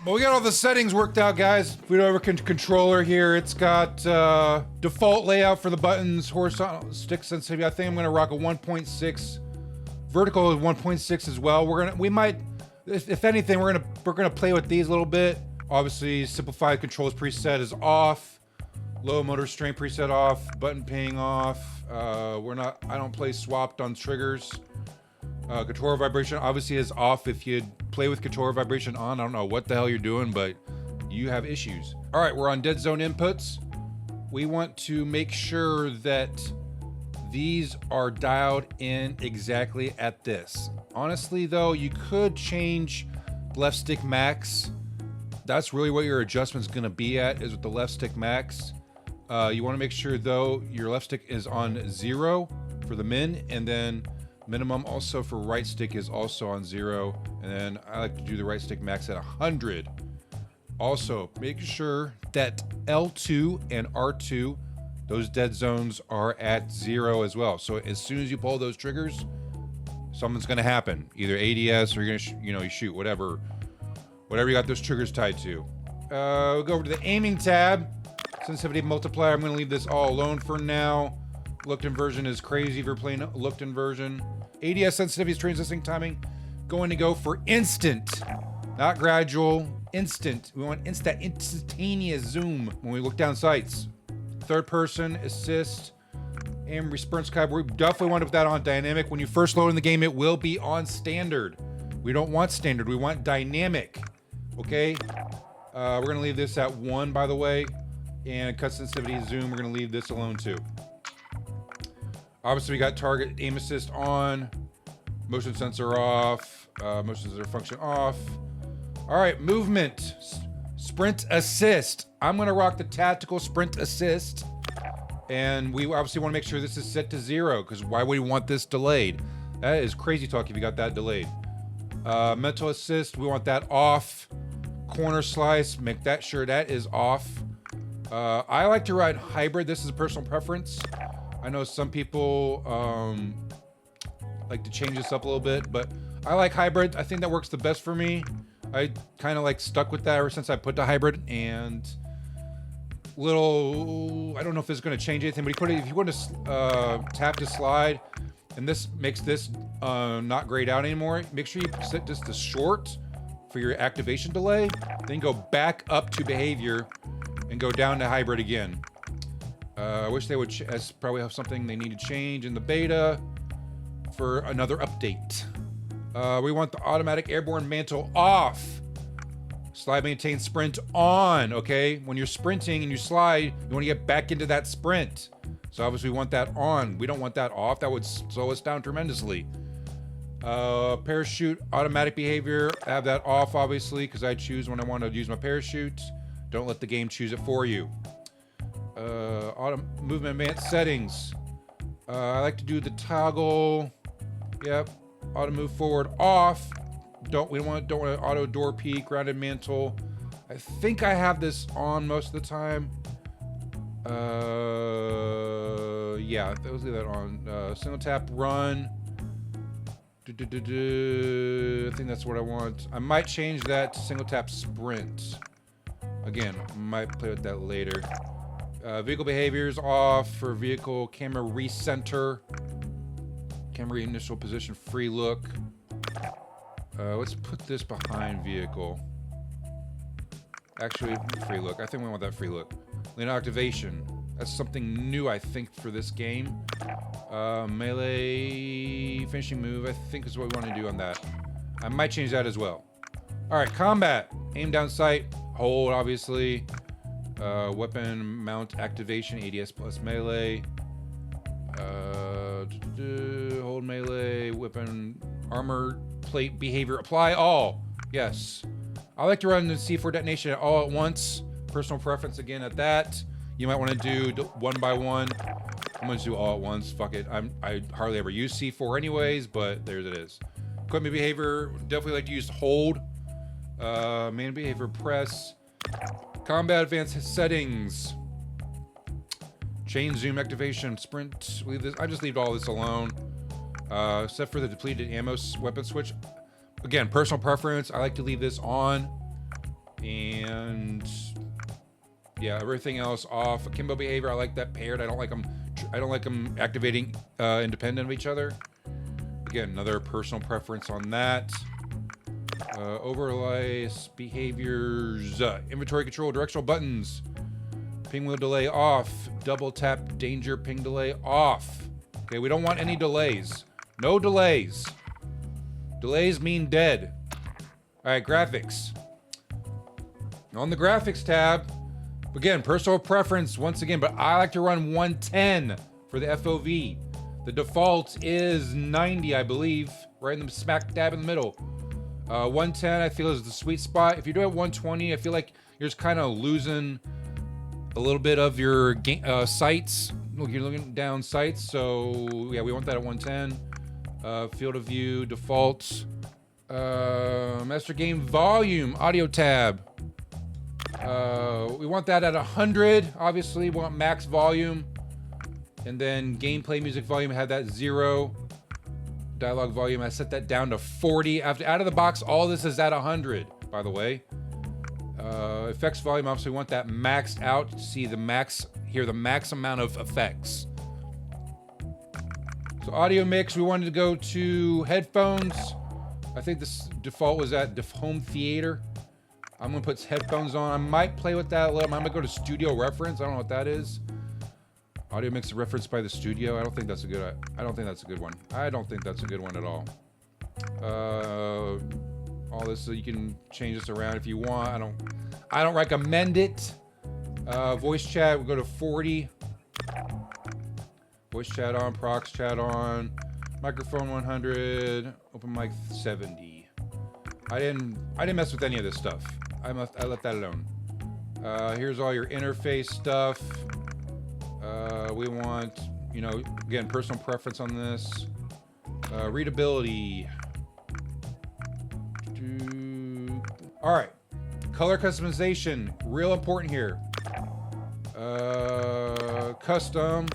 But we got all the settings worked out, guys. If we go over controller here, it's got default layout for the buttons, horizontal stick sensitivity. I think I'm gonna rock a 1.6. Vertical is 1.6 as well. We might, if anything, we're gonna play with these a little bit. Obviously, simplified controls preset is off. Low motor strain preset off. Button ping off. I don't play swapped on triggers. Controller vibration obviously is off. If you play with controller vibration on, I don't know what the hell you're doing, but you have issues. All right, we're on dead zone inputs. We want to make sure that these are dialed in exactly at this. Honestly though, you could change left stick max. That's really what your adjustment's gonna be at, is with the left stick max. You wanna make sure though, your left stick is on 0 for the min, and then minimum also for right stick is also on 0. And then I like to do the right stick max at 100. Also, make sure that L2 and R2, those dead zones are at 0 as well. So as soon as you pull those triggers, something's gonna happen. Either ADS or you're gonna, you shoot, whatever you got those triggers tied to. We'll go over to the aiming tab. Sensitivity multiplier, I'm gonna leave this all alone for now. Looked inversion is crazy if you're playing looked inversion. ADS sensitivity is transisting timing. Going to go for instant, not gradual, instant. We want instantaneous zoom when we look down sights. Third person, assist, and response card. We definitely want to put that on dynamic. When you first load in the game, it will be on standard. We don't want standard, we want dynamic, okay? We're gonna leave this at 1, by the way. And cut sensitivity, zoom, we're gonna leave this alone too. Obviously, we got target aim assist on, motion sensor off, motion sensor function off. All right, movement, sprint assist. I'm gonna rock the tactical sprint assist. And we obviously wanna make sure this is set to 0, because why would we want this delayed? That is crazy talk if you got that delayed. Mental assist, we want that off. Corner slice, make that sure that is off. I like to ride hybrid. This is a personal preference. I know some people like to change this up a little bit, but I like hybrid. I think that works the best for me. I kind of like stuck with that ever since I put the hybrid, and I don't know if it's going to change anything, but if you want to tap to slide, and this makes this not grayed out anymore, make sure you set this to short for your activation delay, then go back up to behavior and go down to hybrid again. I wish they would probably have something they need to change in the beta for another update. We want the automatic airborne mantle off. Slide, maintain, sprint on, okay? When you're sprinting and you slide, you want to get back into that sprint. So obviously we want that on. We don't want that off. That would slow us down tremendously. Parachute, automatic behavior. I have that off, obviously, because I choose when I want to use my parachute. Don't let the game choose it for you. Auto movement advanced settings. I like to do the toggle. Yep. Auto move forward off. We don't want auto door peak, grounded mantle. I think I have this on most of the time. Yeah, let's leave that on. Single tap run. I think that's what I want. I might change that to single tap sprint. Again, might play with that later. Vehicle behaviors off for vehicle. Camera recenter. Camera initial position free look. Let's put this behind vehicle. Actually, free look. I think we want that free look. Lane activation. That's something new, I think, for this game. Melee finishing move, I think is what we want to do on that. I might change that as well. All right, combat. Aim down sight. Hold, obviously. Weapon mount activation, ADS plus melee. Hold melee, weapon, armor plate behavior, apply all. Yes. I like to run the C4 detonation all at once. Personal preference again at that. You might want to do one by one. I'm going to do all at once. Fuck it. I hardly ever use C4 anyways, but there it is. Equipment behavior, definitely like to use hold. Main behavior, press. Combat advanced settings. Chain zoom activation, sprint. Leave this. I just leave all this alone. Except for the depleted ammo weapon switch. Again, personal preference. I like to leave this on. Yeah, everything else off. Akimbo behavior, I like that paired. I don't like them activating independent of each other. Again, another personal preference on that. Overlays, behaviors, inventory control, directional buttons, ping wheel delay off, double tap danger ping delay off. Okay, we don't want any delays. No delays. Delays mean dead. All right, graphics. On the graphics tab, again, personal preference once again, but I like to run 110 for the FOV. The default is 90, I believe, right in the smack dab in the middle. 110, I feel, is the sweet spot. If you do it 120, I feel like you're just kind of losing a little bit of your sights. You're looking down sights, so yeah, we want that at 110. Field of view, default. Master game volume, audio tab. We want that at 100. Obviously, we want max volume. And then gameplay music volume, had that 0. Dialogue volume, I set that down to 40. Out of the box, all this is at 100, by the way. Effects volume, obviously we want that maxed out. See the max, here the max amount of effects. So audio mix, we wanted to go to headphones. I think this default was at home theater. I'm gonna put headphones on. I might play with that a little. I'm gonna go to studio reference. I don't know what that is. Audio mix referenced by the studio. I don't think that's a good. I don't think that's a good one. I don't think that's a good one at all. All this, so you can change this around if you want. I don't recommend it. Voice chat, we'll go to 40. Voice chat on, prox chat on, microphone 100, open mic 70. I didn't mess with any of this stuff. I let that alone. Here's all your interface stuff. We want, you know, again, personal preference on this. Readability. All right, color customization, real important here. Custom.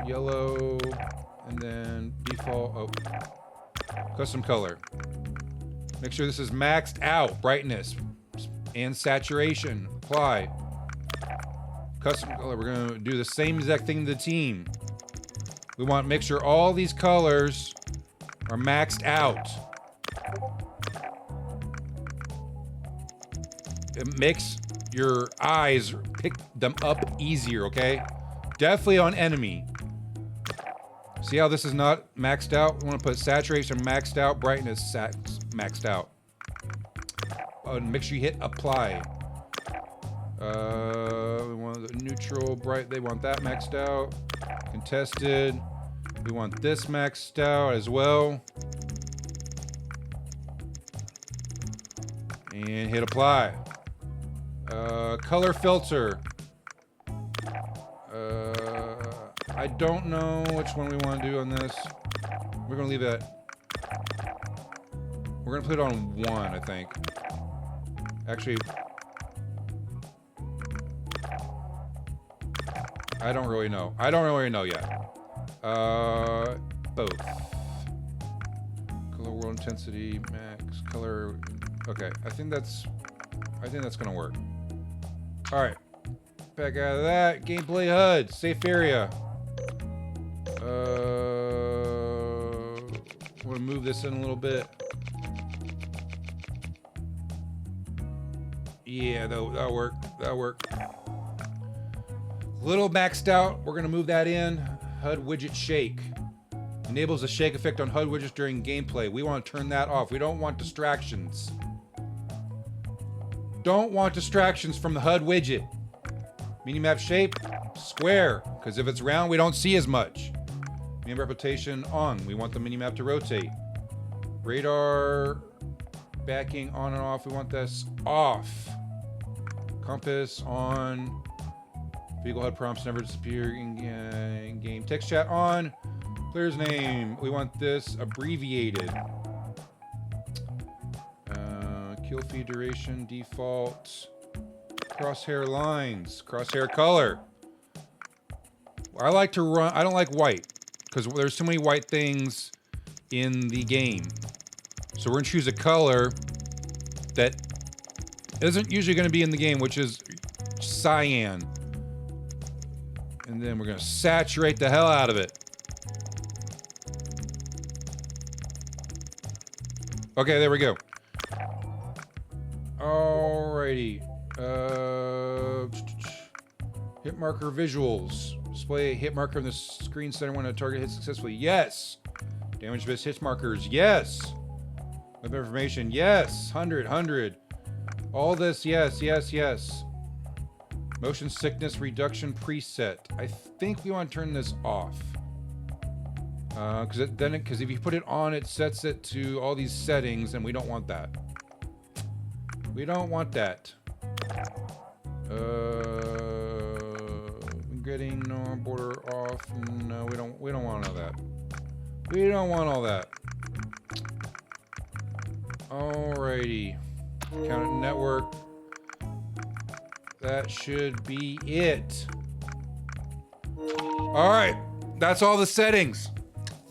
Yellow, and then default. Oh, custom color. Make sure this is maxed out. Brightness and saturation. Apply. Custom color. We're gonna do the same exact thing to the team. We want to make sure all these colors are maxed out. It makes your eyes pick them up easier, okay? Definitely on enemy. See how this is not maxed out? We want to put saturation maxed out, brightness maxed out. And make sure you hit apply. We want the neutral, bright, they want that maxed out. Contested. We want this maxed out as well. And hit apply. Color filter. I don't know which one we want to do on this. We're gonna leave it. We're gonna put it on 1, I think. Actually, I don't really know. I don't really know yet. Both. Color world intensity, max, color. Okay, I think that's gonna work. All right, back out of that. Gameplay HUD, safe area. I'm gonna move this in a little bit. Yeah, that'll work. That'll work. Little maxed out. We're gonna move that in. HUD widget shake. Enables a shake effect on HUD widgets during gameplay. We want to turn that off. We don't want distractions. Don't want distractions from the HUD widget. Minimap shape, square, because if it's round, we don't see as much. Minimap rotation on. We want the minimap to rotate. Radar backing on and off. We want this off. Compass on. Vehicle HUD prompts never disappear in game. Text chat on. Player's name. We want this abbreviated. Kill feed duration default. Crosshair lines. Crosshair color. I like to run. I don't like white because there's so many white things in the game. So we're gonna choose a color that isn't usually going to be in the game, which is cyan. And then we're going to saturate the hell out of it. Okay, there we go. Alrighty. Hit marker visuals. Display a hit marker in the screen center when a target hits successfully. Yes. Damage-based hit markers. Yes. Weapon information. Yes. 100. All this. Yes. Motion sickness reduction preset. I think we want to turn this off. Because if you put it on, it sets it to all these settings, and we don't want that. We don't want that. Getting no border off. No, we don't want all that. We don't want all that. Alrighty. Count network. That should be it. All right, that's all the settings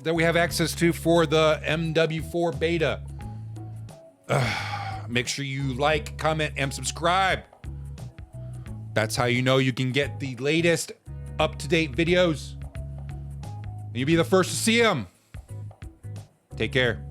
that we have access to for the Mw4 Beta. Make sure you like, comment, and subscribe. That's how you know you can get the latest up-to-date videos. And you'll be the first to see them. Take care.